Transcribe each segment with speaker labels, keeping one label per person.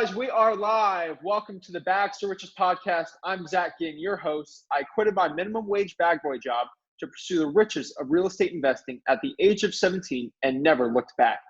Speaker 1: guys, we are live. Welcome to the Bags to Riches podcast. I'm Zach Ginn, your host. I quitted my minimum wage bag boy job to pursue the riches of real estate investing at the age of 17 and never looked back.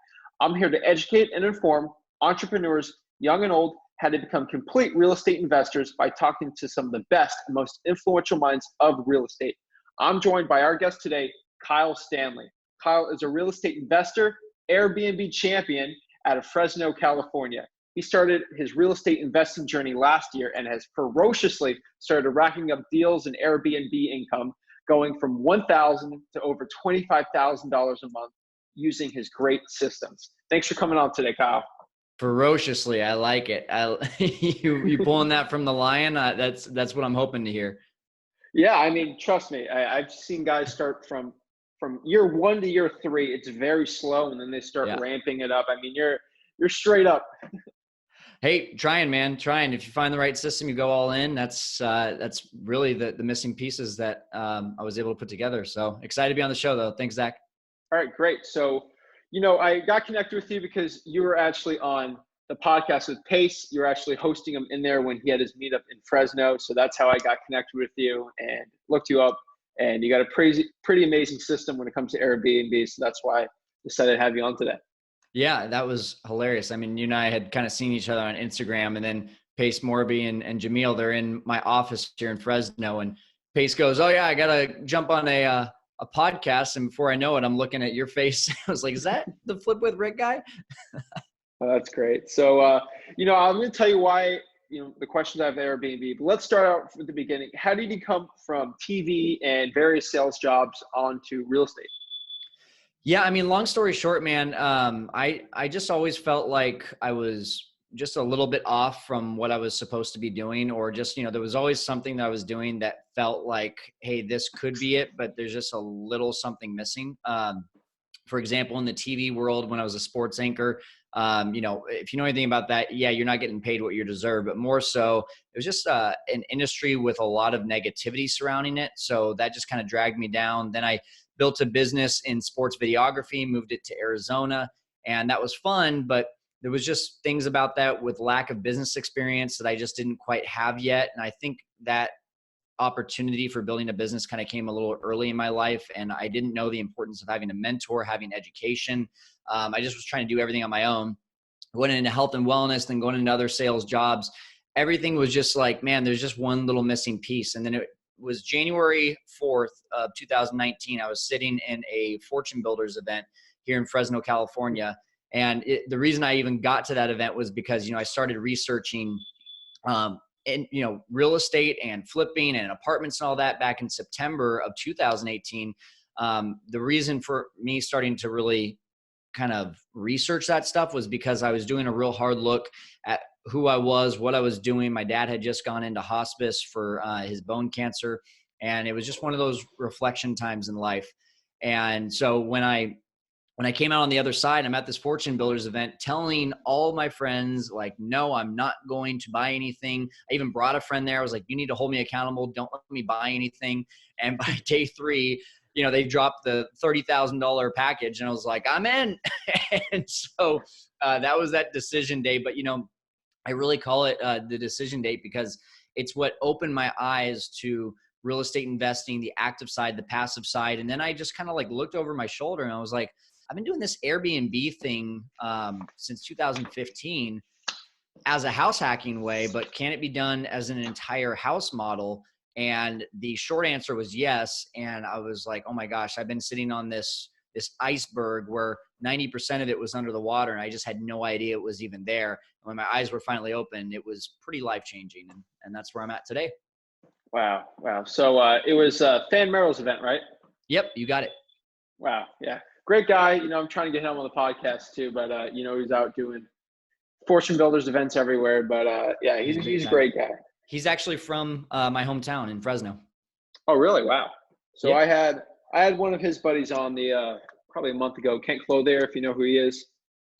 Speaker 1: I'm here to educate and inform entrepreneurs, young and old, how to become complete real estate investors by talking to some of the best and most influential minds of real estate. I'm joined by our guest today, Kyle Stanley. Kyle is a real estate investor, Airbnb champion out of Fresno, California. He started his real estate investing journey last year and has ferociously started racking up deals in Airbnb income, going from $1,000 to over $25,000 a month using his great systems. Thanks for coming on today, Kyle.
Speaker 2: Ferociously, I like it. You pulling that from the lion? That's what I'm hoping to hear.
Speaker 1: Yeah, I mean, trust me. I've seen guys start from year 1 to year 3. It's very slow, and then they start ramping it up. I mean, you're straight up.
Speaker 2: Hey, trying, man, trying. If you find the right system, you go all in. That's really the missing pieces that I was able to put together. So excited to be on the show, though. Thanks, Zach.
Speaker 1: All right, great. So, I got connected with you because you were actually on the podcast with Pace. You were actually hosting him in there when he had his meetup in Fresno. So that's how I got connected with you and looked you up. And you got a pretty amazing system when it comes to Airbnb. So that's why I decided to have you on today.
Speaker 2: Yeah, that was hilarious. I mean, you and I had kind of seen each other on Instagram, and then Pace Morby and Jamil, they're in my office here in Fresno, and Pace goes, "Oh yeah, I got to jump on a podcast." And before I know it, I'm looking at your face. I was like, "Is that the Flip with Rick guy?"
Speaker 1: Oh, that's great. So, I'm going to tell you why, the questions I have Airbnb, but let's start out from the beginning. How did you come from TV and various sales jobs onto real estate?
Speaker 2: Yeah, I mean, long story short, man, I just always felt like I was just a little bit off from what I was supposed to be doing, or just, there was always something that I was doing that felt like, hey, this could be it, but there's just a little something missing. For example, in the TV world, when I was a sports anchor, if you know anything about that, yeah, you're not getting paid what you deserve, but more so, it was just an industry with a lot of negativity surrounding it. So that just kind of dragged me down. Then I built a business in sports videography, moved it to Arizona, and that was fun, but there was just things about that with lack of business experience that I just didn't quite have yet. And I think that opportunity for building a business kind of came a little early in my life, and I didn't know the importance of having a mentor, having education. I just was trying to do everything on my own. I went into health and wellness, then going into other sales jobs. Everything was just like, man, there's just one little missing piece. And then it was January 4th of 2019. I was sitting in a Fortune Builders event here in Fresno, California. And the reason I even got to that event was because, I started researching real estate and flipping and apartments and all that back in September of 2018. The reason for me starting to really kind of research that stuff was because I was doing a real hard look at who I was, what I was doing. My dad had just gone into hospice for his bone cancer, and it was just one of those reflection times in life. And so when I came out on the other side, I'm at this Fortune Builders event telling all my friends, like, no, I'm not going to buy anything. I even brought a friend there. I was like, you need to hold me accountable. Don't let me buy anything. And by day 3, they dropped the $30,000 package, and I was like, I'm in. And so that was that decision day. But, I really call it the decision date because it's what opened my eyes to real estate investing, the active side, the passive side. And then I just kind of like looked over my shoulder and I was like, I've been doing this Airbnb thing since 2015 as a house hacking way, but can it be done as an entire house model? And the short answer was yes. And I was like, oh my gosh, I've been sitting on this iceberg where 90% of it was under the water, and I just had no idea it was even there. And when my eyes were finally open, it was pretty life-changing, and that's where I'm at today.
Speaker 1: Wow. So it was Fan Merrill's event, right?
Speaker 2: Yep, you got it.
Speaker 1: Wow, yeah. Great guy. I'm trying to get him on the podcast too, but he's out doing Fortune Builders events everywhere. But yeah, he's a great guy.
Speaker 2: He's actually from my hometown in Fresno.
Speaker 1: Oh, really? Wow. So
Speaker 2: yep.
Speaker 1: I had one of his buddies on the probably a month ago, Kent Clothier, if you know who he is.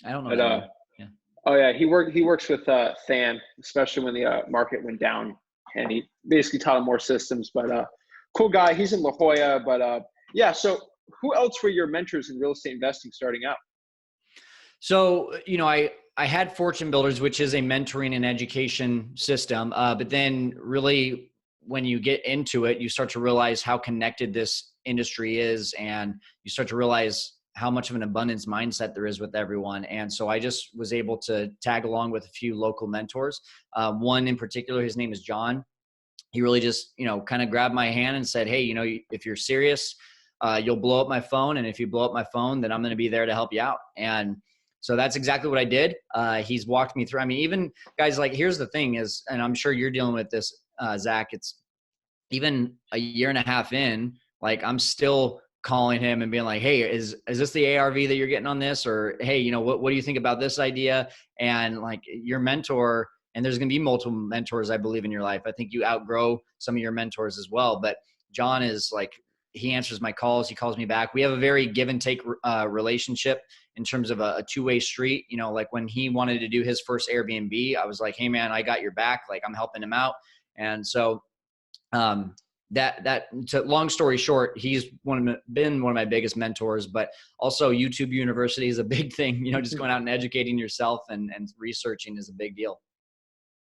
Speaker 2: I don't know.
Speaker 1: But, yeah. Oh yeah, he works with Fan, especially when the market went down, and he basically taught him more systems. But cool guy. He's in La Jolla. But yeah. So who else were your mentors in real estate investing starting out?
Speaker 2: So I I had Fortune Builders, which is a mentoring and education system. But then really when you get into it, you start to realize how connected this industry is, and you start to realize how much of an abundance mindset there is with everyone. And so I just was able to tag along with a few local mentors. One in particular, his name is John. He really just, kind of grabbed my hand and said, hey, if you're serious, you'll blow up my phone. And if you blow up my phone, then I'm going to be there to help you out. And so that's exactly what I did. He's walked me through. I mean, even guys, like, here's the thing is, and I'm sure you're dealing with this, Zach, it's even a year and a half in, like, I'm still calling him and being like, hey, is this the ARV that you're getting on this? Or, hey, what do you think about this idea? And like, your mentor, and there's going to be multiple mentors, I believe, in your life. I think you outgrow some of your mentors as well. But John is like, he answers my calls. He calls me back. We have a very give and take relationship in terms of a two-way street. Like when he wanted to do his first Airbnb, I was like, hey man, I got your back. Like, I'm helping him out. And so long story short, he's been one of my biggest mentors. But also YouTube University is a big thing. Just going out and educating yourself and researching is a big deal.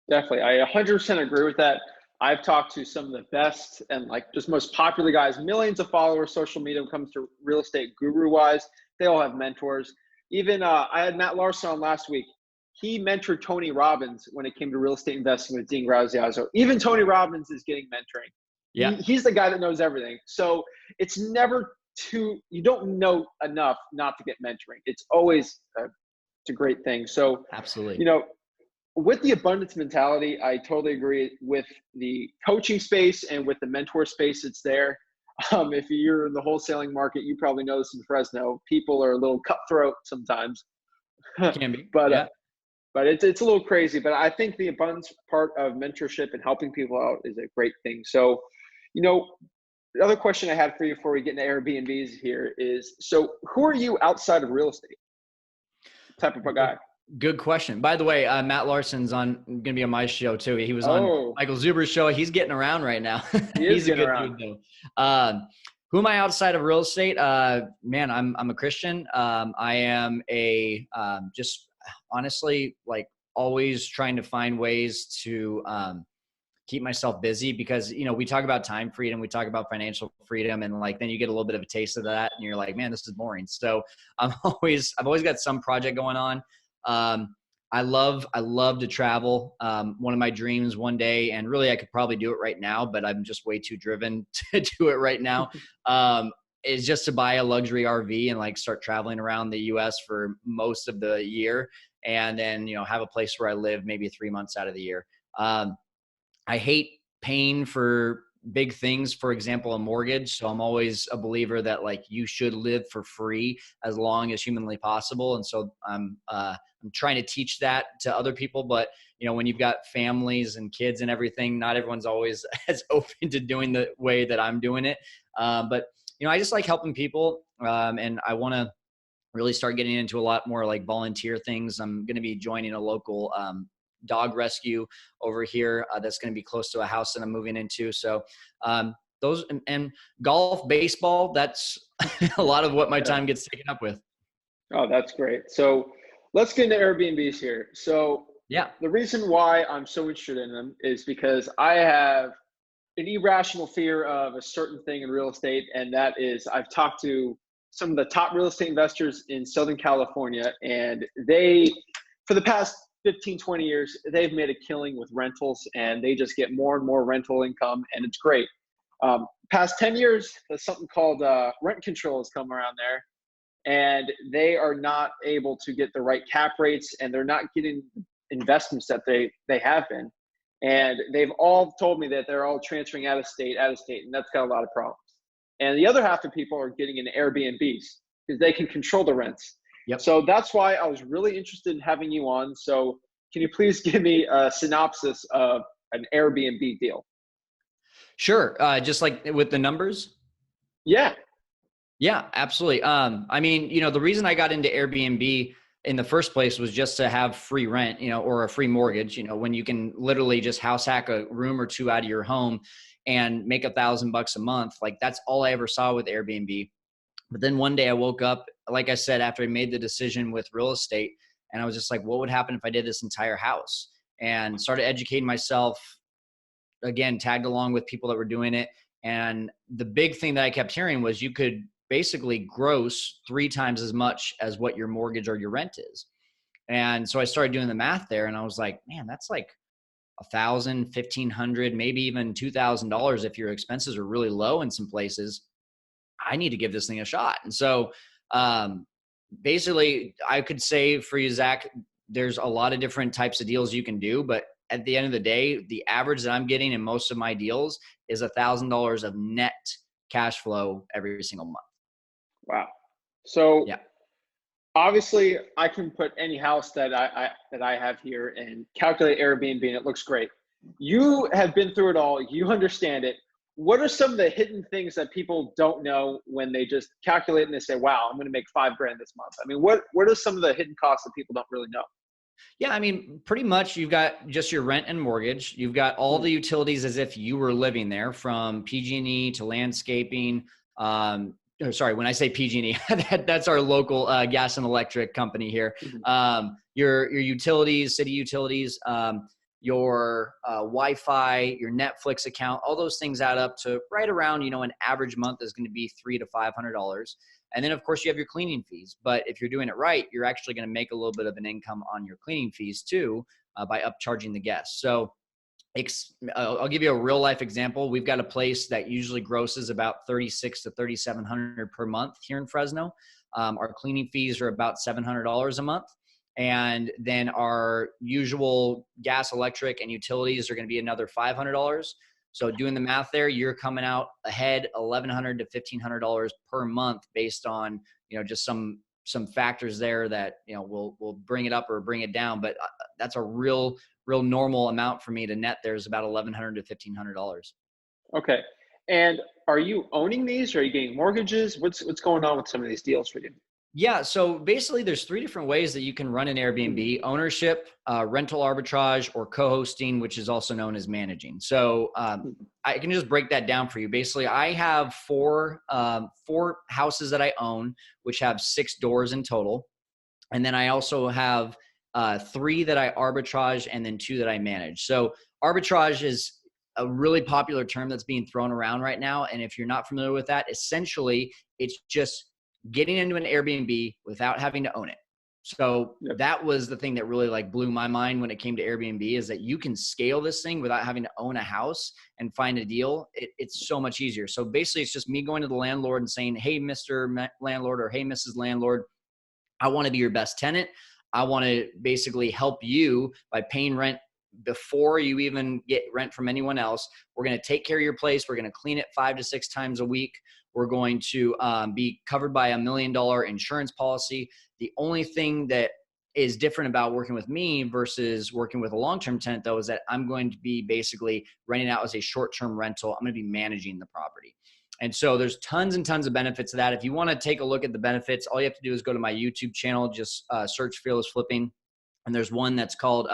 Speaker 1: Definitely. I 100% agree with that. I've talked to some of the best and like just most popular guys, millions of followers, social media when it comes to real estate guru wise. They all have mentors. Even I had Matt Larson on last week. He mentored Tony Robbins when it came to real estate investing with Dean Grazioso. Even Tony Robbins is getting mentoring.
Speaker 2: Yeah.
Speaker 1: He's the guy that knows everything. So it's never you don't know enough not to get mentoring. It's always it's a great thing. So
Speaker 2: absolutely.
Speaker 1: With the abundance mentality, I totally agree with the coaching space and with the mentor space. It's there. If you're in the wholesaling market, you probably know this in Fresno. People are a little cutthroat sometimes.
Speaker 2: Can be,
Speaker 1: but
Speaker 2: yeah.
Speaker 1: But it's a little crazy. But I think the abundance part of mentorship and helping people out is a great thing. So, the other question I had for you before we get into Airbnbs here is, so who are you outside of real estate? Type of a guy?
Speaker 2: Good question. By the way, Matt Larson's going to be on my show too. He was on Michael Zuber's show. He's getting around right now. He's a good dude though. Who am I outside of real estate? Man, I'm a Christian. I am just honestly, like, always trying to find ways to keep myself busy, because we talk about time freedom, we talk about financial freedom, and like then you get a little bit of a taste of that and you're like, man, this is boring. So I've always got some project going on. I love to travel. One of my dreams one day, and really I could probably do it right now, but I'm just way too driven to do it right now, is just to buy a luxury RV and like start traveling around the US for most of the year. And then, have a place where I live maybe 3 months out of the year. I hate paying for big things, for example, a mortgage. So I'm always a believer that like you should live for free as long as humanly possible. And so I'm trying to teach that to other people. But, when you've got families and kids and everything, not everyone's always as open to doing the way that I'm doing it. But, I just like helping people. And I want to really start getting into a lot more like volunteer things. I'm going to be joining a local dog rescue over here that's going to be close to a house that I'm moving into. So those and golf, baseball, that's a lot of what my time gets taken up with.
Speaker 1: Oh, that's great. So let's get into Airbnbs here. So
Speaker 2: yeah,
Speaker 1: the reason why I'm so interested in them is because I have an irrational fear of a certain thing in real estate. And that is, I've talked to some of the top real estate investors in Southern California, and they, for the past 15, 20 years, they've made a killing with rentals, and they just get more and more rental income, and it's great. Past 10 years, there's something called rent control has come around there, and they are not able to get the right cap rates, and they're not getting investments that they have been. And they've all told me that they're all transferring out of state, and that's got a lot of problems. And the other half of people are getting into Airbnbs because they can control the rents.
Speaker 2: Yep.
Speaker 1: So that's why I was really interested in having you on. So can you please give me a synopsis of an Airbnb deal?
Speaker 2: Sure. Just like with the numbers?
Speaker 1: Yeah.
Speaker 2: Yeah, absolutely. I mean, the reason I got into Airbnb in the first place was just to have free rent, or a free mortgage, when you can literally just house hack a room or two out of your home and make $1,000 a month. Like, that's all I ever saw with Airbnb. But then one day I woke up, like I said, after I made the decision with real estate, And I was just like, what would happen if I did this entire house? And started educating myself, again, tagged along with people that were doing it. And the big thing that I kept hearing was you could basically gross 3 times as much as what your mortgage or your rent is. And so I started doing the math there, and I was like, man, that's like $1,000, $1,500, maybe even $2,000 if your expenses are really low in some places. I need to give this thing a shot. And so basically, I could say for you, Zach, there's a lot of different types of deals you can do, but at the end of the day, the average that I'm getting in most of my deals is $1,000 of net cash flow every single month.
Speaker 1: Wow. So
Speaker 2: yeah,
Speaker 1: obviously I can put any house that I have here and calculate Airbnb and it looks great. You have been through it all. You understand it. What are some of the hidden things that people don't know when they just calculate and they say, wow, I'm going to make $5,000 this month? I mean, what are some of the hidden costs that people don't really know?
Speaker 2: Yeah, I mean, pretty much you've got just your rent and mortgage. You've got all the utilities as if you were living there, from PG&E to landscaping. Sorry, when I say PG&E, that's our local gas and electric company here. Your utilities, city utilities, your Wi-Fi, your Netflix account, all those things add up to right around, an average month is going to be $300 to $500. And then, of course, you have your cleaning fees. But if you're doing it right, you're actually going to make a little bit of an income on your cleaning fees too, by upcharging the guests. So I'll give you a real life example. We've got a place that usually grosses about $3,600 to $3,700 per month here in Fresno. Our cleaning fees are about $700 a month. And then our usual gas, electric, and utilities are going to be another $500. So doing the math there, you're coming out ahead $1,100 to $1,500 per month based on, just some factors there that, will bring it up or bring it down. But that's a real normal amount for me to net. There's about $1,100 to $1,500.
Speaker 1: Okay. And are you owning these? Or are you getting mortgages? What's going on with some of these deals for you?
Speaker 2: Yeah. So basically there's 3 different ways that you can run an Airbnb: ownership, rental arbitrage, or co-hosting, which is also known as managing. So I can just break that down for you. Basically, I have four houses that I own, which have 6 doors in total. And then I also have 3 that I arbitrage and then 2 that I manage. So arbitrage is a really popular term that's being thrown around right now. And if you're not familiar with that, essentially it's just getting into an Airbnb without having to own it. So that was the thing that really blew my mind when it came to Airbnb, is that you can scale this thing without having to own a house and find a deal. It's so much easier. So basically it's just me going to the landlord and saying, hey, Mr. Landlord, or hey, Mrs. Landlord, I want to be your best tenant. I want to basically help you by paying rent before you even get rent from anyone else. We're going to take care of your place. We're going to clean it 5 to 6 times a week. We're going to be covered by $1 million insurance policy. The only thing that is different about working with me versus working with a long-term tenant, though, is that I'm going to be basically renting out as a short-term rental. I'm going to be managing the property. And so there's tons and tons of benefits to that. If you want to take a look at the benefits, all you have to do is go to my YouTube channel, just search Fearless Flipping. And there's one that's called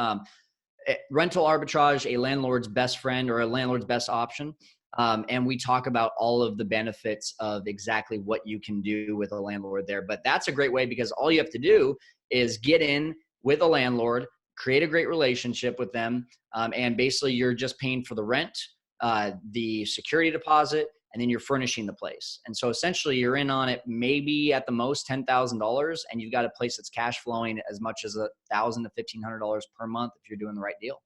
Speaker 2: Rental Arbitrage, a Landlord's Best Friend, or a Landlord's Best Option. And we talk about all of the benefits of exactly what you can do with a landlord there. But that's a great way, because all you have to do is get in with a landlord, create a great relationship with them. And basically you're just paying for the rent, the security deposit, and then you're furnishing the place. And so essentially you're in on it maybe at the most $10,000, and you've got a place that's cash flowing as much as $1,000 to $1,500 per month if you're doing the right deal.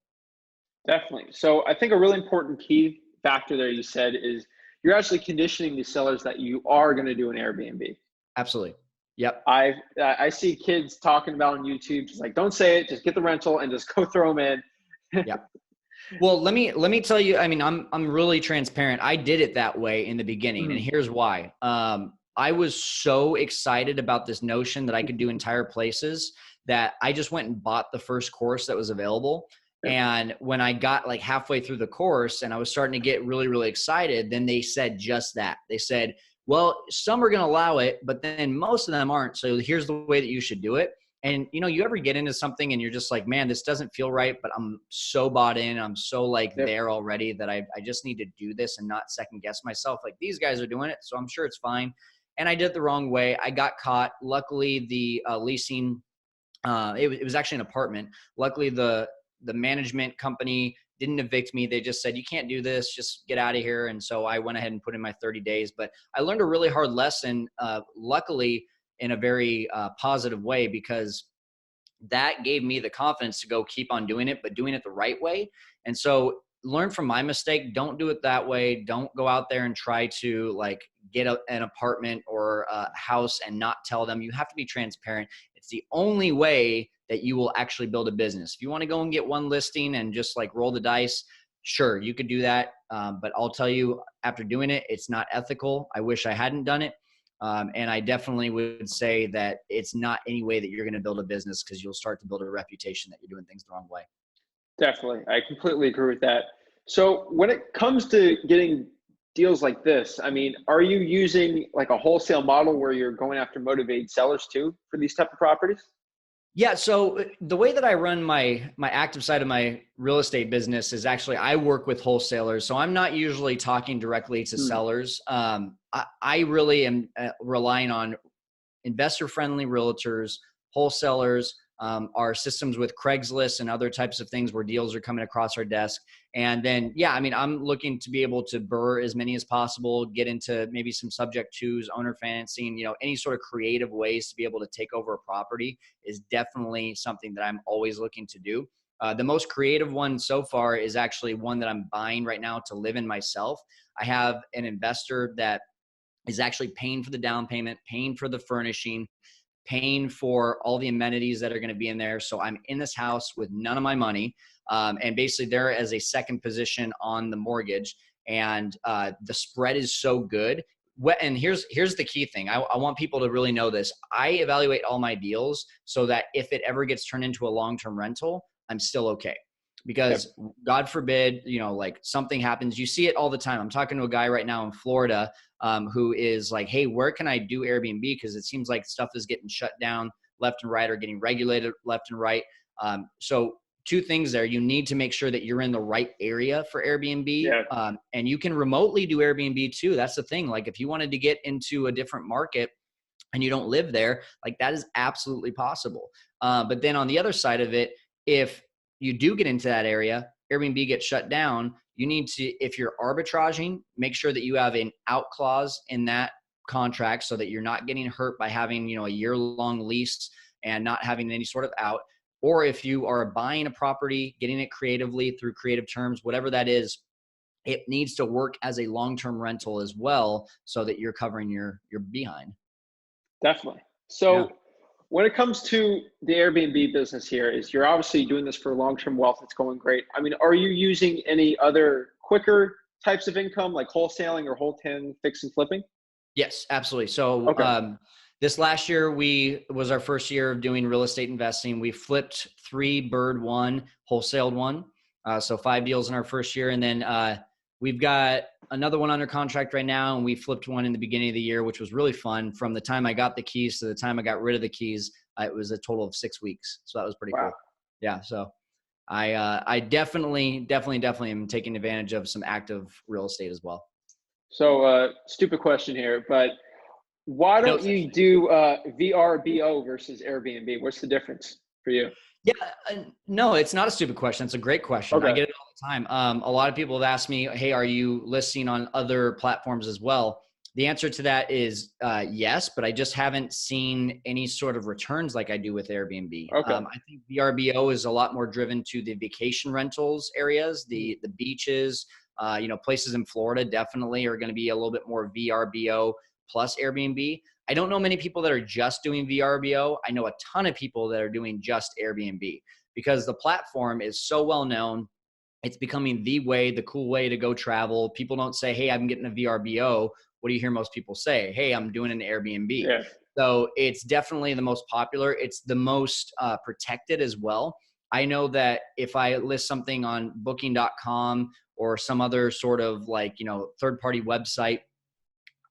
Speaker 1: Definitely. So I think a really important key factor there you said is you're actually conditioning the sellers that you are going to do an Airbnb.
Speaker 2: Absolutely. Yep.
Speaker 1: I see kids talking about on YouTube, just don't say it, just get the rental and just go throw them in.
Speaker 2: Yep. Well, let me tell you, I mean, I'm really transparent. I did it that way in the beginning, and here's why. I was so excited about this notion that I could do entire places that I just went and bought the first course that was available. And when I got halfway through the course and I was starting to get really, really excited, then they said just that. They said, well, some are going to allow it, but then most of them aren't. So here's the way that you should do it. And, you ever get into something and you're just like, man, this doesn't feel right, but I'm so bought in. I'm so there already that I just need to do this and not second guess myself. These guys are doing it, so I'm sure it's fine. And I did it the wrong way. I got caught. Luckily, the leasing It was actually an apartment. Luckily, the management company didn't evict me. They just said, you can't do this, just get out of here. And so I went ahead and put in my 30 days. But I learned a really hard lesson, luckily in a very positive way, because that gave me the confidence to go keep on doing it, but doing it the right way. And so learn from my mistake. Don't do it that way. Don't go out there and try to like get an apartment or a house and not tell them. You have to be transparent. It's the only way that you will actually build a business. If you want to go and get one listing and just like roll the dice, sure, you could do that. But I'll tell you, after doing it, it's not ethical. I wish I hadn't done it. And I definitely would say that it's not any way that you're going to build a business, because you'll start to build a reputation that you're doing things the wrong way.
Speaker 1: Definitely. I completely agree with that. So when it comes to getting deals like this, I mean, are you using like a wholesale model where you're going after motivated sellers too for these type of properties?
Speaker 2: Yeah. So the way that I run my active side of my real estate business is actually I work with wholesalers. So I'm not usually talking directly to sellers. I really am relying on investor-friendly realtors, wholesalers, our systems with Craigslist and other types of things where deals are coming across our desk. And then, yeah, I mean, I'm looking to be able to burr as many as possible, get into maybe some subject twos, owner financing, any sort of creative ways to be able to take over a property is definitely something that I'm always looking to do. The most creative one so far is actually one that I'm buying right now to live in myself. I have an investor that is actually paying for the down payment, paying for the furnishing, paying for all the amenities that are going to be in there. So I'm in this house with none of my money. And basically they're as a second position on the mortgage. And the spread is so good. And here's the key thing. I want people to really know this. I evaluate all my deals so that if it ever gets turned into a long-term rental, I'm still okay. Because God forbid, like something happens. You see it all the time. I'm talking to a guy right now in Florida who is like, hey, where can I do Airbnb? Because it seems like stuff is getting shut down left and right or getting regulated left and right. So two things there. You need to make sure that you're in the right area for Airbnb. And you can remotely do Airbnb too. That's the thing. Like if you wanted to get into a different market and you don't live there, like that is absolutely possible. But then on the other side of it, if you do get into that area, Airbnb gets shut down, you need to, if you're arbitraging, make sure that you have an out clause in that contract so that you're not getting hurt by having, a year-long lease and not having any sort of out. Or if you are buying a property, getting it creatively through creative terms, whatever that is, it needs to work as a long-term rental as well so that you're covering your behind.
Speaker 1: Definitely. So when it comes to the Airbnb business here, is you're obviously doing this for long-term wealth. It's going great. I mean, are you using any other quicker types of income like wholesaling or wholesaling, fix and flipping?
Speaker 2: Yes, absolutely. So this last year was our first year of doing real estate investing. We flipped 3 bird 1, wholesaled 1. So 5 deals in our first year. And then we've got another one under contract right now. And we flipped one in the beginning of the year, which was really fun. From the time I got the keys to the time I got rid of the keys, it was a total of 6 weeks. So that was pretty cool. Yeah. So I definitely am taking advantage of some active real estate as well.
Speaker 1: So stupid question here, but why don't you do VRBO versus Airbnb? What's the difference for you?
Speaker 2: Yeah, no, it's not a stupid question. It's a great question. I get it all the time. A lot of people have asked me, hey, are you listing on other platforms as well? The answer to that is yes, but I just haven't seen any sort of returns like I do with Airbnb. I think VRBO is a lot more driven to the vacation rentals areas, the beaches, places in Florida definitely are going to be a little bit more VRBO plus Airbnb. I don't know many people that are just doing VRBO. I know a ton of people that are doing just Airbnb because the platform is so well known. It's becoming the cool way to go travel. People don't say, hey, I'm getting a VRBO. What do you hear most people say? Hey, I'm doing an Airbnb. Yeah. So it's definitely the most popular. It's the most protected as well. I know that if I list something on booking.com or some other sort of third-party website,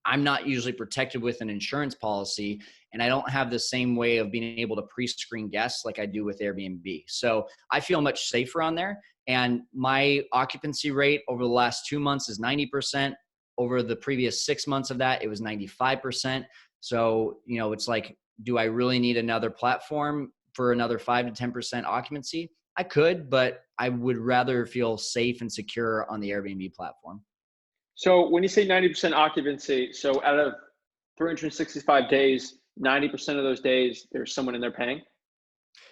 Speaker 2: I'm not usually protected with an insurance policy, and I don't have the same way of being able to pre-screen guests like I do with Airbnb. So I feel much safer on there. And my occupancy rate over the last 2 months is 90%. Over the previous 6 months of that, it was 95%. So, it's like, do I really need another platform? for another 5 to 10% occupancy, I could, but I would rather feel safe and secure on the Airbnb platform.
Speaker 1: So when you say 90% occupancy, so out of 365 days, 90% of those days, there's someone in there paying?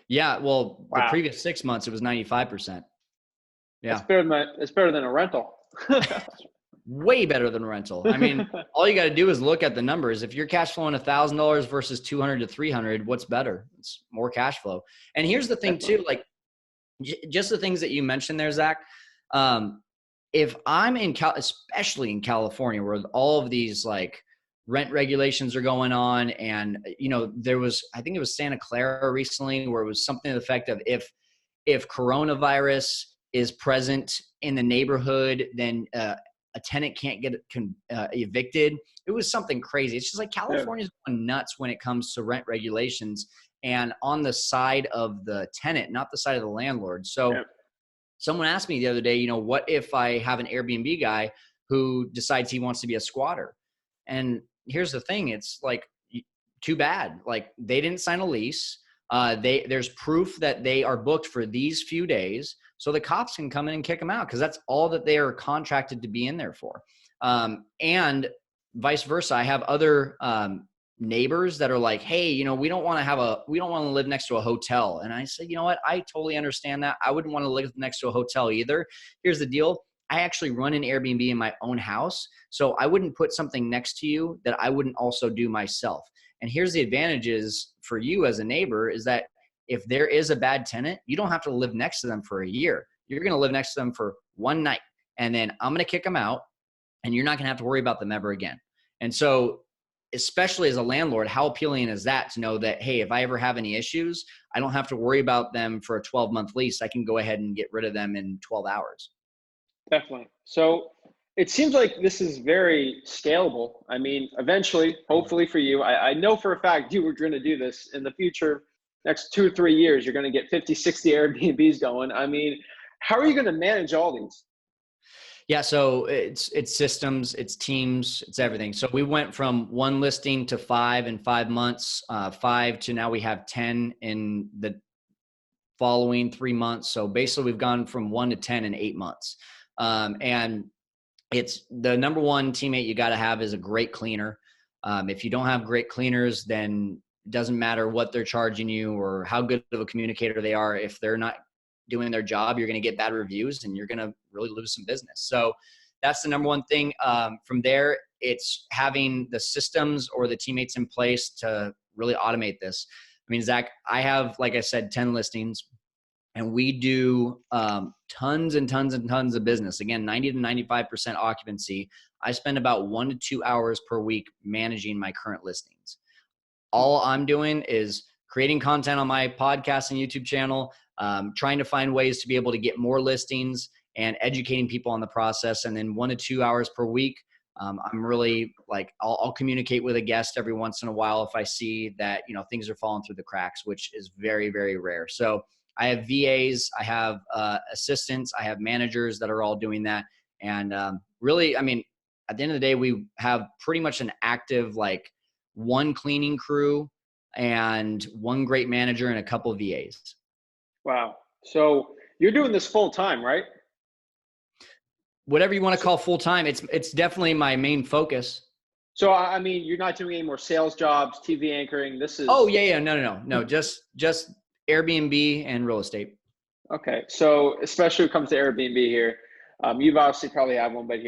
Speaker 2: Yeah. Well, the
Speaker 1: Wow.
Speaker 2: previous 6 months, it was 95%. Yeah.
Speaker 1: That's better than a rental.
Speaker 2: Way better than rental. I mean, all you got to do is look at the numbers. If you're cash flowing $1,000 versus 200 to 300, what's better? It's more cash flow. And here's the thing too, like just the things that you mentioned there, Zach. If I'm especially in California, where all of these like rent regulations are going on, and I think it was Santa Clara recently, where it was something to the effect of if coronavirus is present in the neighborhood, then a tenant can't get evicted. It was something crazy. It's just like California's going nuts when it comes to rent regulations, and on the side of the tenant, not the side of the landlord. So someone asked me the other day, what if I have an Airbnb guy who decides he wants to be a squatter? And here's the thing. It's like, too bad. Like, they didn't sign a lease. There's proof that they are booked for these few days. So the cops can come in and kick them out because that's all that they are contracted to be in there for. And vice versa. I have other neighbors that are like, hey, we don't want to live next to a hotel. And I said, you know what? I totally understand that. I wouldn't want to live next to a hotel either. Here's the deal. I actually run an Airbnb in my own house. So I wouldn't put something next to you that I wouldn't also do myself. And here's the advantages for you as a neighbor is that if there is a bad tenant, you don't have to live next to them for a year. You're going to live next to them for one night, and then I'm going to kick them out, and you're not going to have to worry about them ever again. And so, especially as a landlord, how appealing is that to know that, hey, if I ever have any issues, I don't have to worry about them for a 12-month lease. I can go ahead and get rid of them in 12 hours.
Speaker 1: Definitely. So it seems like this is very scalable. I mean, eventually, hopefully for you, I know for a fact you were going to do this in the future. Next 2 or 3 years, you're going to get 50, 60 Airbnbs going. I mean, how are you going to manage all these?
Speaker 2: Yeah, so it's systems, it's teams, it's everything. So we went from 1 listing to 5 in 5 months, 5 to now we have 10 in the following 3 months. So basically we've gone from 1 to 10 in 8 months. And it's the number one teammate you got to have is a great cleaner. If you don't have great cleaners, then it doesn't matter what they're charging you or how good of a communicator they are. If they're not doing their job, you're going to get bad reviews and you're going to really lose some business. So that's the number one thing. From there, it's having the systems or the teammates in place to really automate this. I mean, Zach, I have, like I said, 10 listings, and we do tons and tons and tons of business. Again, 90 to 95% occupancy. I spend about 1 to 2 hours per week managing my current listings. All I'm doing is creating content on my podcast and YouTube channel, trying to find ways to be able to get more listings and educating people on the process. And then 1 to 2 hours per week, I'm really like, I'll communicate with a guest every once in a while if I see that, things are falling through the cracks, which is very, very rare. So I have VAs, I have assistants, I have managers that are all doing that. And really, I mean, at the end of the day, we have pretty much an active, like 1 cleaning crew and 1 great manager and a couple of VAs.
Speaker 1: Wow. So you're doing this full time, right?
Speaker 2: Whatever you want to call full time, it's definitely my main focus.
Speaker 1: So I mean, you're not doing any more sales jobs, TV anchoring. This is.
Speaker 2: Oh yeah, no. Just Airbnb and real estate.
Speaker 1: Okay. So especially when it comes to Airbnb here, you've obviously probably had one, but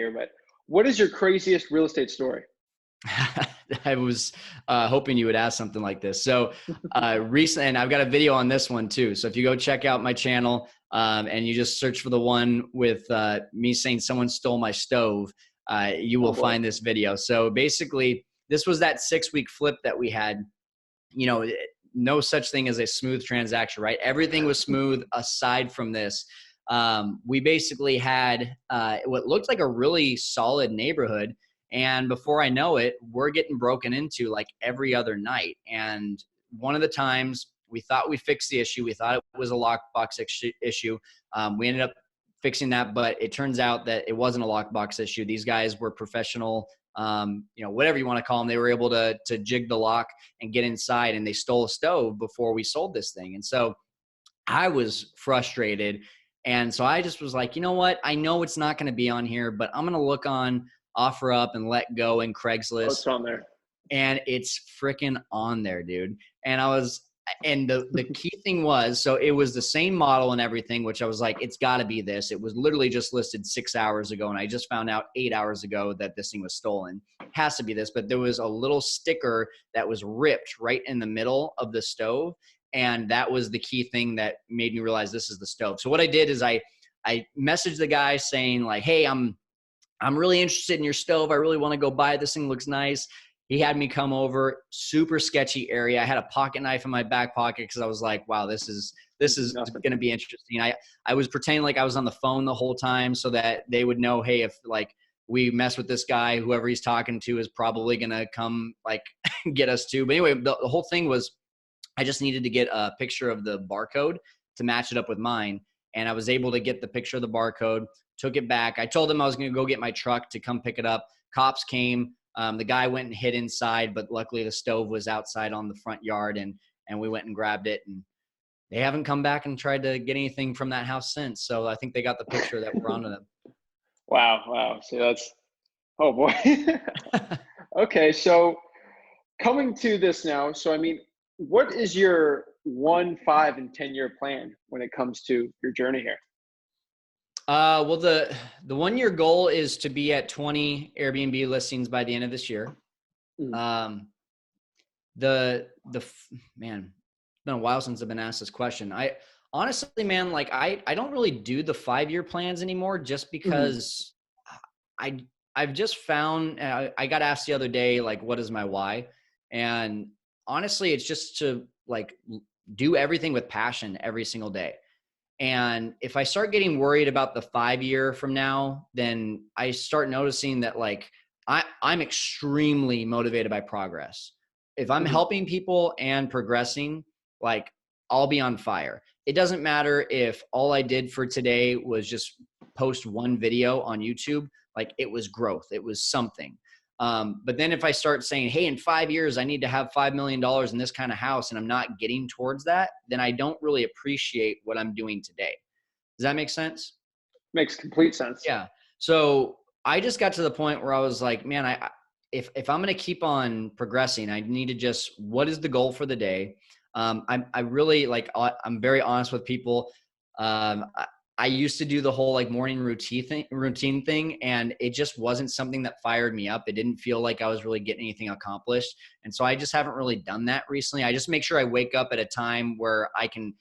Speaker 1: what is your craziest real estate story?
Speaker 2: I was hoping you would ask something like this. So recently, and I've got a video on this one too. So if you go check out my channel and you just search for the one with me saying someone stole my stove, you will find this video. So basically, this was that 6-week flip that we had. No such thing as a smooth transaction, right? Everything was smooth aside from this. We basically had what looked like a really solid neighborhood. And before I know it, we're getting broken into like every other night. And one of the times we thought we fixed the issue. We thought it was a lockbox issue. We ended up fixing that, but it turns out that it wasn't a lockbox issue. These guys were professional whatever you want to call them. They were able to jig the lock and get inside, and they stole a stove before we sold this thing. And so I was frustrated. And so I just was like, you know what? I know it's not going to be on here, but I'm going to look on OfferUp and Let Go and Craigslist.
Speaker 1: Oh, it's on there.
Speaker 2: And it's freaking on there, dude. And the key thing was, so it was the same model and everything, which I was like, it's got to be this. It was literally just listed 6 hours ago, and I just found out 8 hours ago that this thing was stolen. It has to be this. But there was a little sticker that was ripped right in the middle of the stove, and that was the key thing that made me realize this is the stove. So what I did is I messaged the guy saying like, hey, I'm really interested in your stove. I really want to go buy it. This thing looks nice. He had me come over, super sketchy area. I had a pocket knife in my back pocket because I was like, wow, this is going to be interesting. I was pretending like I was on the phone the whole time so that they would know, hey, if like we mess with this guy, whoever he's talking to is probably going to come like get us too. But anyway, the whole thing was I just needed to get a picture of the barcode to match it up with mine. And I was able to get the picture of the barcode, took it back. I told them I was going to go get my truck to come pick it up. Cops came. The guy went and hid inside, but luckily the stove was outside on the front yard, and we went and grabbed it. And they haven't come back and tried to get anything from that house since. So I think they got the picture that we're onto them.
Speaker 1: Wow. So that's, oh boy. Okay. So coming to this now. So, I mean, what is your 1, 5, and 10-year plan when it comes to your journey here?
Speaker 2: Well, the 1 year goal is to be at 20 Airbnb listings by the end of this year. Man, it's been a while since I've been asked this question. I honestly, man, like I don't really do the 5-year plans anymore just because I've just found, I got asked the other day, like, what is my why? And honestly, it's just to like do everything with passion every single day. And if I start getting worried about the 5-year from now, then I start noticing that like I'm extremely motivated by progress. If I'm helping people and progressing, like I'll be on fire. It doesn't matter if all I did for today was just post one video on YouTube, like it was growth. It was something. But then if I start saying, hey, in 5 years, I need to have $5 million in this kind of house, and I'm not getting towards that, then I don't really appreciate what I'm doing today. Does that make sense?
Speaker 1: Makes complete sense.
Speaker 2: Yeah. So I just got to the point where I was like, man, if I'm going to keep on progressing, I need to just, what is the goal for the day? I really like, I'm very honest with people. I used to do the whole like morning routine thing, and it just wasn't something that fired me up. It didn't feel like I was really getting anything accomplished. And so I just haven't really done that recently. I just make sure I wake up at a time where I can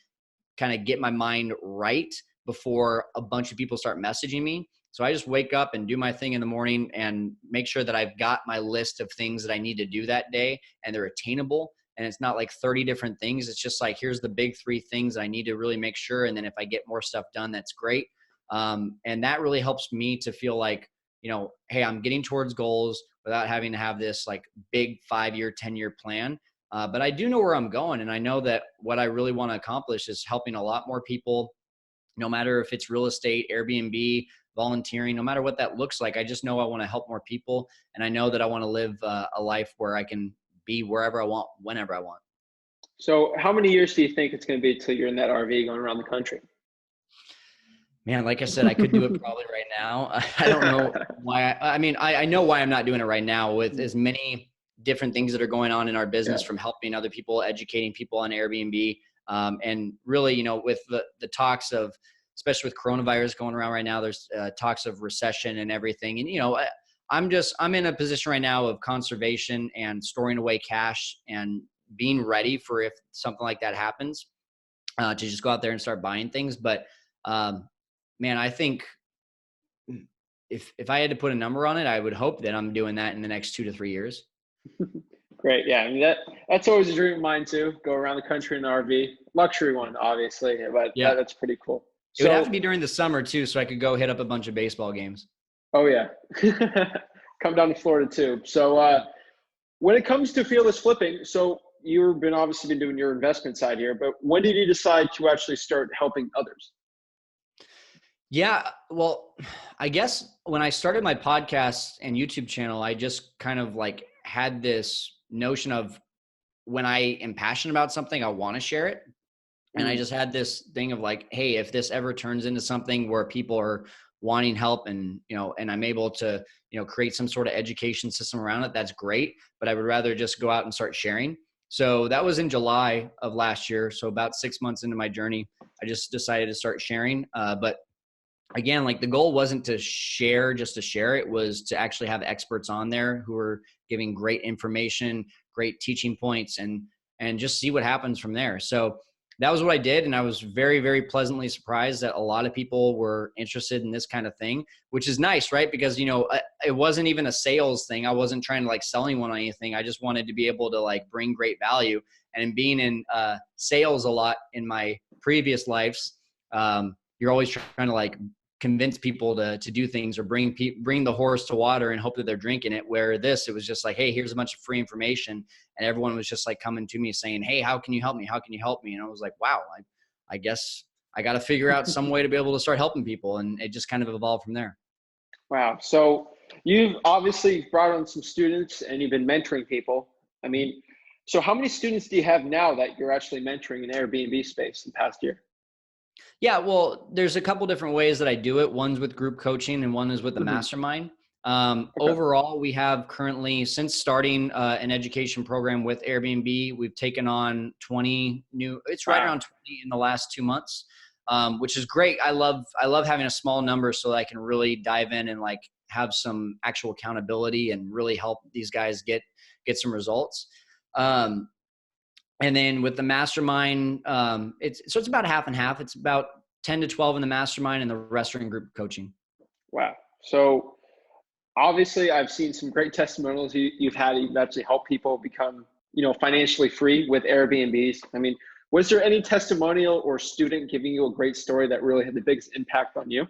Speaker 2: kind of get my mind right before a bunch of people start messaging me. So I just wake up and do my thing in the morning and make sure that I've got my list of things that I need to do that day and they're attainable. And it's not like 30 different things. It's just like, here's the big 3 things that I need to really make sure. And then if I get more stuff done, that's great. And that really helps me to feel like, you know, hey, I'm getting towards goals without having to have this like big 5-year, 10-year plan. But I do know where I'm going. And I know that what I really want to accomplish is helping a lot more people, no matter if it's real estate, Airbnb, volunteering, no matter what that looks like. I just know I want to help more people. And I know that I want to live a life where I can be wherever I want, whenever I want.
Speaker 1: So how many years do you think it's going to be till you're in that RV going around the country?
Speaker 2: Man, like I said, I could do it probably right now. I don't know why. I know why I'm not doing it right now with as many different things that are going on in our business, from helping other people, educating people on Airbnb. And really, you know, with the talks of, especially with coronavirus going around right now, there's talks of recession and everything. And, you know, I'm in a position right now of conservation and storing away cash and being ready for if something like that happens, to just go out there and start buying things. But, man, I think if I had to put a number on it, I would hope that I'm doing that in the next 2 to 3 years.
Speaker 1: Great. Yeah. I mean, that's always a dream of mine too. Go around the country in an RV, luxury one, obviously, but yeah, that's pretty cool.
Speaker 2: It would have to be during the summer too, so I could go hit up a bunch of baseball games.
Speaker 1: Oh yeah. Come down to Florida too. So, when it comes to fearless flipping, so you've obviously been doing your investment side here, but when did you decide to actually start helping others?
Speaker 2: Yeah. Well, I guess when I started my podcast and YouTube channel, I just kind of like had this notion of when I am passionate about something, I want to share it. And I
Speaker 1: Mm.
Speaker 2: just had this thing of like, hey, if this ever turns into something where people are wanting help and, and I'm able to, create some sort of education system around it, that's great. But I would rather just go out and start sharing. So that was in July of last year. So about 6 months into my journey, I just decided to start sharing. But again, like the goal wasn't to share just to share. It was to actually have experts on there who are giving great information, great teaching points, and just see what happens from there. So that was what I did. And I was very, very pleasantly surprised that a lot of people were interested in this kind of thing, which is nice, right? Because, it wasn't even a sales thing. I wasn't trying to like sell anyone on anything. I just wanted to be able to like bring great value. And being in sales a lot in my previous lives, you're always trying to like convince people to do things or bring the horse to water and hope that they're drinking it. Where it was just like, hey, here's a bunch of free information. And everyone was just like coming to me saying, hey, how can you help me? How can you help me? And I was like, wow, I guess I got to figure out some way to be able to start helping people. And it just kind of evolved from there.
Speaker 1: Wow. So you've obviously brought on some students and you've been mentoring people. I mean, so how many students do you have now that you're actually mentoring in Airbnb space in the past year?
Speaker 2: Yeah, well, there's a couple different ways that I do it. One's with group coaching and one is with the
Speaker 1: Hmm.
Speaker 2: mastermind.
Speaker 1: Okay.
Speaker 2: Overall, we have currently, since starting an education program with Airbnb, we've taken on 20 new, it's right
Speaker 1: Wow.
Speaker 2: around 20 in the last 2 months, which is great. I love having a small number so that I can really dive in and like have some actual accountability and really help these guys get some results. Um, and then with the mastermind, it's about half and half. It's about 10 to 12 in the mastermind and the rest are in group coaching.
Speaker 1: Wow. So obviously I've seen some great testimonials you've had. You've actually helped people become, financially free with Airbnbs. I mean, was there any testimonial or student giving you a great story that really had the biggest impact on you?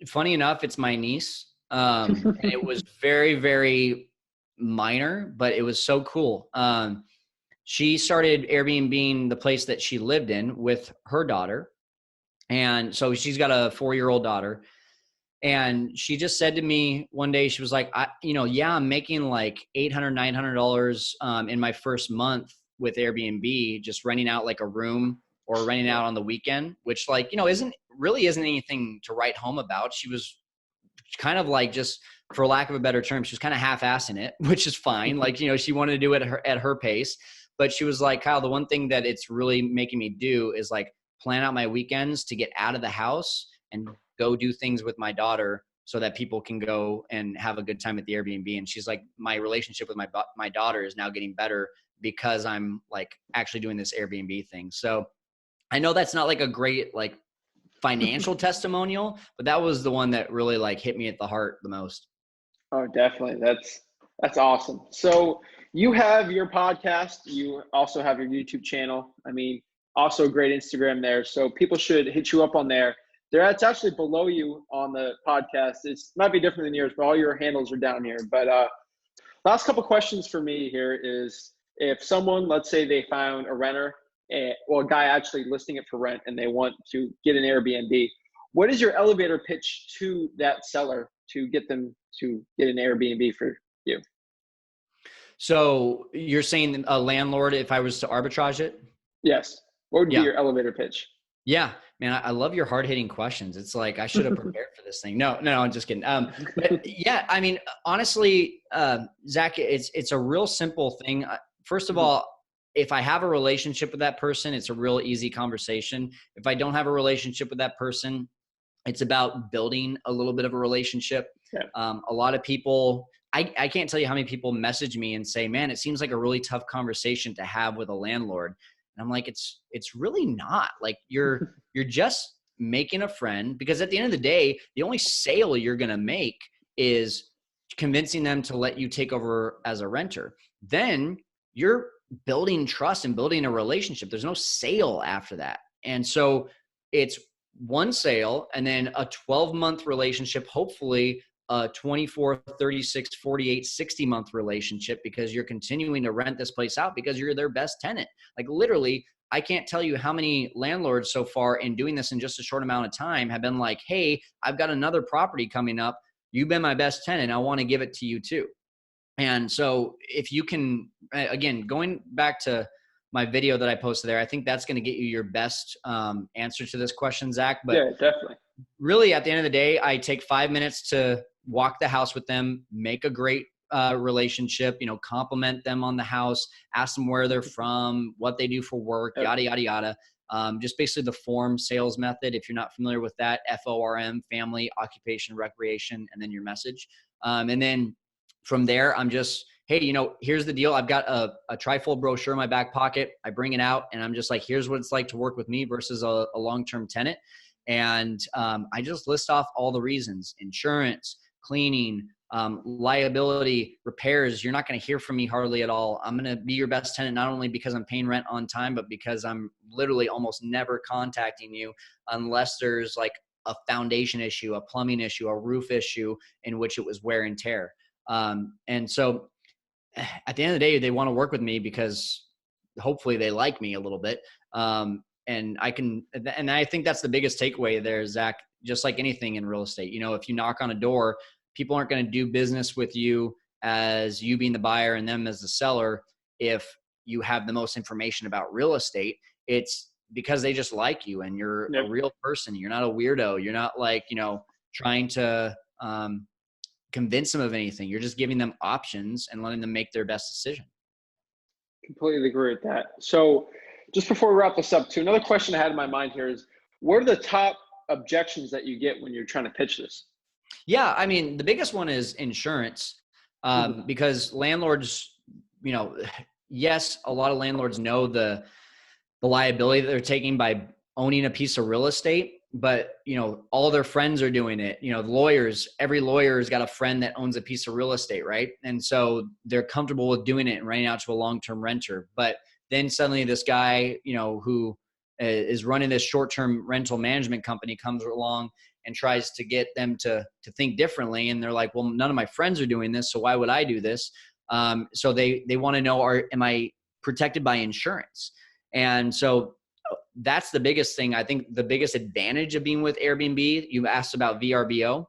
Speaker 2: Funny enough, it's my niece. And it was very, very minor, but it was so cool. She started Airbnb the place that she lived in with her daughter. And so she's got a 4-year-old daughter. And she just said to me one day, she was like, I'm making like $800, $900 in my first month with Airbnb, just renting out like a room or renting
Speaker 1: Yeah.
Speaker 2: out on the weekend, which like, isn't anything to write home about. She was kind of like, just for lack of a better term, she was kind of half-assing it, which is fine. Like, she wanted to do it at her pace, but she was like, Kyle, the one thing that it's really making me do is like plan out my weekends to get out of the house and go do things with my daughter so that people can go and have a good time at the Airbnb. And she's like, my relationship with my daughter is now getting better because I'm like actually doing this Airbnb thing. So I know that's not like a great like financial testimonial, but that was the one that really like hit me at the heart the most.
Speaker 1: Oh, definitely. That's awesome. So you have your podcast. You also have your YouTube channel. I mean, also a great Instagram there. So people should hit you up on there. It's actually below you on the podcast. It's might be different than yours, but all your handles are down here. But last couple questions for me here is if someone, let's say they found a renter, a guy actually listing it for rent and they want to get an Airbnb, what is your elevator pitch to that seller to get them to get an Airbnb for you?
Speaker 2: So you're saying a landlord, if I was to arbitrage it?
Speaker 1: Yes. What would be
Speaker 2: Yeah.
Speaker 1: your elevator pitch?
Speaker 2: Yeah, man, I love your hard hitting questions. It's like, I should have prepared for this thing. No, I'm just kidding. But yeah, I mean, honestly, Zach, it's a real simple thing. First of all, if I have a relationship with that person, it's a real easy conversation. If I don't have a relationship with that person, it's about building a little bit of a relationship.
Speaker 1: Yeah.
Speaker 2: A lot of people, I can't tell you how many people message me and say, man, it seems like a really tough conversation to have with a landlord. And I'm like, it's really not. Like you're just making a friend, because at the end of the day, the only sale you're going to make is convincing them to let you take over as a renter. Then you're building trust and building a relationship. There's no sale after that. And so it's one sale and then a 12-month relationship, hopefully a 24, 36, 48, 60-month relationship because you're continuing to rent this place out because you're their best tenant. Like literally, I can't tell you how many landlords so far in doing this in just a short amount of time have been like, hey, I've got another property coming up. You've been my best tenant. I want to give it to you too. And so if you can, again, going back to my video that I posted there, I think that's going to get you your best answer to this question, Zach. But
Speaker 1: yeah, definitely.
Speaker 2: Really, at the end of the day, I take 5 minutes to walk the house with them, make a great relationship, compliment them on the house, ask them where they're from, what they do for work, yada, yada, yada. Just basically the form sales method. If you're not familiar with that, FORM, family, occupation, recreation, and then your message. And then from there, I'm just, hey, here's the deal. I've got a trifold brochure in my back pocket. I bring it out and I'm just like, here's what it's like to work with me versus a long-term tenant. And I just list off all the reasons: insurance, cleaning, liability, repairs. You're not going to hear from me hardly at all. I'm going to be your best tenant, not only because I'm paying rent on time, but because I'm literally almost never contacting you unless there's like a foundation issue, a plumbing issue, a roof issue in which it was wear and tear. And so at the end of the day, they want to work with me because hopefully they like me a little bit. And I think that's the biggest takeaway there, Zach, just like anything in real estate. If you knock on a door, people aren't going to do business with you as you being the buyer and them as the seller. If you have the most information about real estate, it's because they just like you and you're a real person. You're not a weirdo. You're not like, trying to convince them of anything. You're just giving them options and letting them make their best decision.
Speaker 1: Completely agree with that. So just before we wrap this up too, another question I had in my mind here is, what are the top objections that you get when you're trying to pitch this?
Speaker 2: Yeah. I mean, the biggest one is insurance, because landlords, yes, a lot of landlords know the liability that they're taking by owning a piece of real estate, but all their friends are doing it. The lawyers, every lawyer's got a friend that owns a piece of real estate, right? And so they're comfortable with doing it and renting out to a long-term renter. But then suddenly this guy, who is running this short-term rental management company comes along and tries to get them to think differently. And they're like, well, none of my friends are doing this, so why would I do this? So they want to know, am I protected by insurance? And so that's the biggest thing. I think the biggest advantage of being with Airbnb, you asked about VRBO,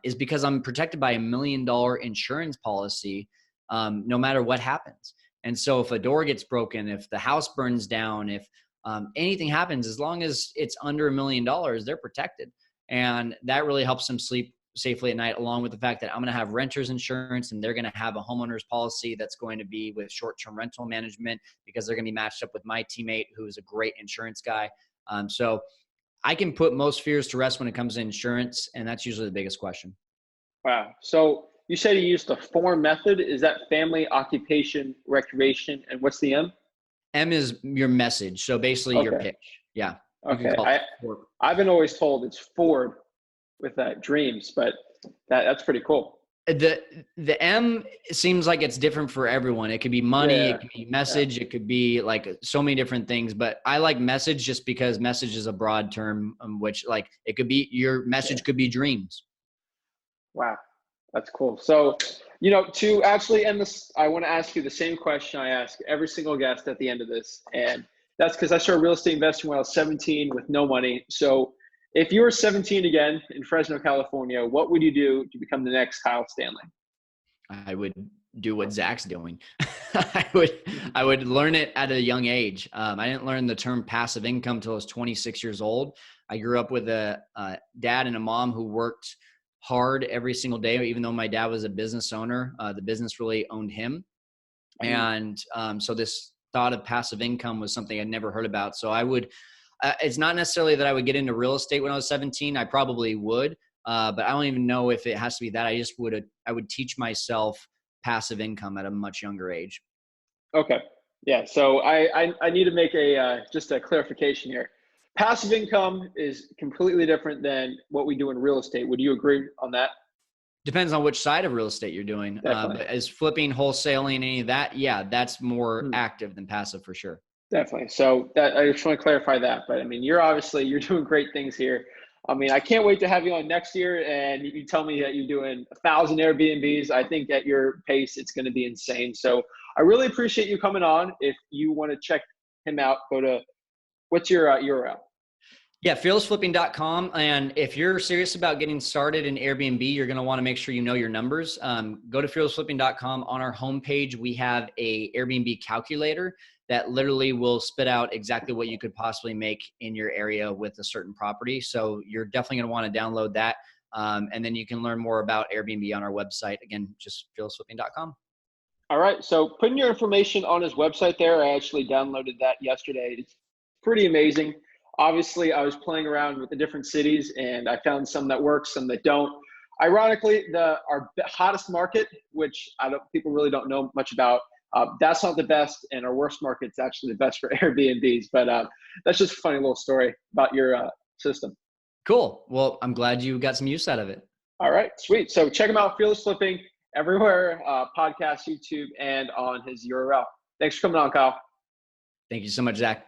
Speaker 2: is because I'm protected by $1 million insurance policy, no matter what happens. And so if a door gets broken, if the house burns down, if anything happens, as long as it's under $1 million, they're protected. And that really helps them sleep safely at night, along with the fact that I'm going to have renter's insurance and they're going to have a homeowner's policy that's going to be with short-term rental management because they're going to be matched up with my teammate who is a great insurance guy. So I can put most fears to rest when it comes to insurance, and that's usually the biggest question.
Speaker 1: Wow. So you said you used the FORM method. Is that family, occupation, recreation, and what's the M?
Speaker 2: M is your message. So basically your pitch. Yeah.
Speaker 1: Okay. I've been always told it's Ford with that dreams, but that's pretty cool.
Speaker 2: The M seems like it's different for everyone. It could be money, it could be message, it could be like so many different things, but I like message just because message is a broad term, which like it could be, your message could be dreams.
Speaker 1: Wow. That's cool. So, to actually end this, I want to ask you the same question I ask every single guest at the end of this. And that's because I started real estate investing when I was 17 with no money. So if you were 17 again in Fresno, California, what would you do to become the next Kyle Stanley?
Speaker 2: I would do what Zach's doing. I would learn it at a young age. I didn't learn the term passive income until I was 26 years old. I grew up with a dad and a mom who worked hard every single day. Even though my dad was a business owner, the business really owned him. And so this thought of passive income was something I'd never heard about. So I would, it's not necessarily that I would get into real estate when I was 17. I probably would, but I don't even know if it has to be that. I would teach myself passive income at a much younger age.
Speaker 1: Okay. Yeah. So I need to make just a clarification here. Passive income is completely different than what we do in real estate. Would you agree on that?
Speaker 2: Depends on which side of real estate you're doing. But as flipping, wholesaling, any of that, yeah, that's more active than passive for sure.
Speaker 1: Definitely. So I just want to clarify that. But I mean, you're doing great things here. I mean, I can't wait to have you on next year, and you tell me that you're doing 1,000 Airbnbs. I think at your pace, it's going to be insane. So I really appreciate you coming on. If you want to check him out, go to, what's your URL?
Speaker 2: Yeah, fearlessflipping.com. And if you're serious about getting started in Airbnb, you're going to want to make sure you know your numbers. Go to fearlessflipping.com. On our homepage, we have a Airbnb calculator that literally will spit out exactly what you could possibly make in your area with a certain property. So you're definitely going to want to download that. And then you can learn more about Airbnb on our website. Again, just fearlessflipping.com.
Speaker 1: All right. So putting your information on his website there, I actually downloaded that yesterday. It's pretty amazing. Obviously, I was playing around with the different cities, and I found some that work, some that don't. Ironically, our hottest market, which people really don't know much about, that's not the best, and our worst market's actually the best for Airbnbs. But that's just a funny little story about your system.
Speaker 2: Cool. Well, I'm glad you got some use out of it.
Speaker 1: All right, sweet. So check him out, Fearless Flipping, everywhere, podcast, YouTube, and on his URL. Thanks for coming on, Kyle.
Speaker 2: Thank you so much, Zach.